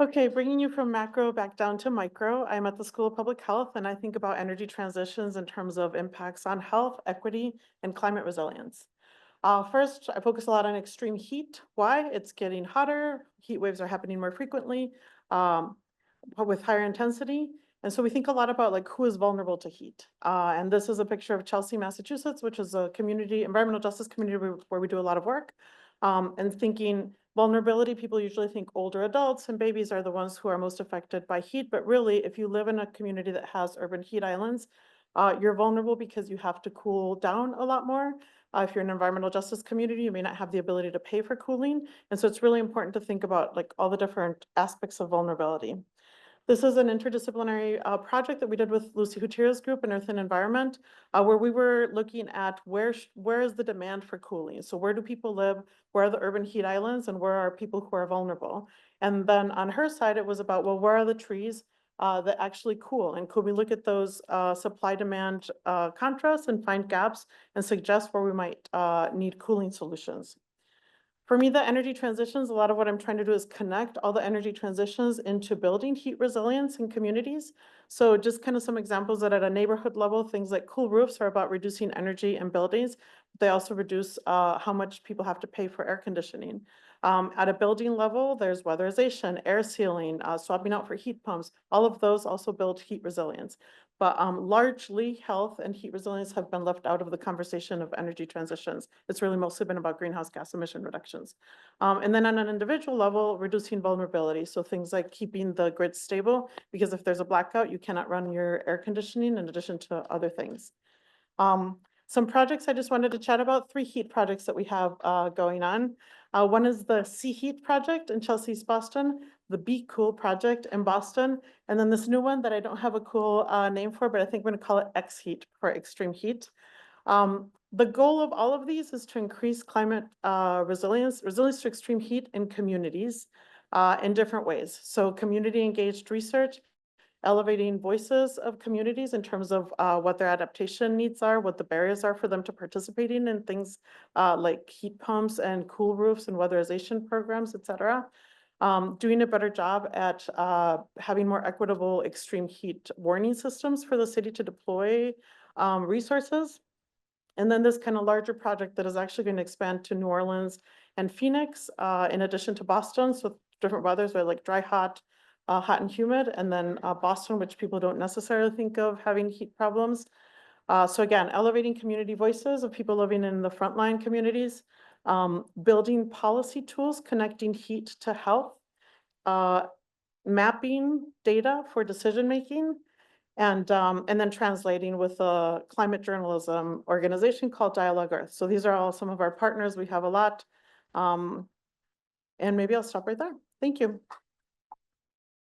Okay, bringing you from macro back down to micro, I'm at the School of Public Health and I think about energy transitions in terms of impacts on health, equity, and climate resilience. First, I focus a lot on extreme heat. Why? It's getting hotter, heat waves are happening more frequently, um, but with higher intensity. And so we think a lot about like who is vulnerable to heat. And this is a picture of Chelsea, Massachusetts, which is a community, environmental justice community where we do a lot of work. And thinking vulnerability, people usually think older adults and babies are the ones who are most affected by heat. But really, if you live in a community that has urban heat islands, you're vulnerable because you have to cool down a lot more. If you're an environmental justice community, you may not have the ability to pay for cooling. And so it's really important to think about like all the different aspects of vulnerability. This is an interdisciplinary project that we did with Lucy Gutierrez Group in Earth and Environment, where we were looking at where is the demand for cooling? So where do people live? Where are the urban heat islands? And where are people who are vulnerable? And then on her side, it was about, well, where are the trees that actually cool? And could we look at those supply-demand contrasts and find gaps and suggest where we might need cooling solutions? For me, the energy transitions, a lot of what I'm trying to do is connect all the energy transitions into building heat resilience in communities. So just kind of some examples that at a neighborhood level, things like cool roofs are about reducing energy in buildings. They also reduce how much people have to pay for air conditioning. At a building level, there's weatherization, air sealing, swapping out for heat pumps. All of those also build heat resilience. But largely, health and heat resilience have been left out of the conversation of energy transitions. It's really mostly been about greenhouse gas emission reductions. And then on an individual level, reducing vulnerability. So things like keeping the grid stable, because if there's a blackout, you cannot run your air conditioning in addition to other things. Some projects I just wanted to chat about, 3 heat projects that we have going on. One is the Sea Heat project in Chelsea, East Boston, the Be Cool project in Boston, and then this new one that I don't have a cool name for, but I think we're gonna call it X Heat for extreme heat. The goal of all of these is to increase climate resilience to extreme heat in communities in different ways. So community engaged research, elevating voices of communities in terms of what their adaptation needs are, what the barriers are for them to participating in things like heat pumps and cool roofs and weatherization programs, et cetera. Doing a better job at having more equitable extreme heat warning systems for the city to deploy resources. And then this kind of larger project that is actually going to expand to New Orleans and Phoenix, in addition to Boston. So different weathers, right, like dry, hot and humid, and then Boston, which people don't necessarily think of having heat problems. So again, elevating community voices of people living in the frontline communities, building policy tools, connecting heat to health, uh, mapping data for decision making, and then translating with a climate journalism organization called Dialogue Earth. So these are all some of our partners. We have a lot. And maybe I'll stop right there. Thank you.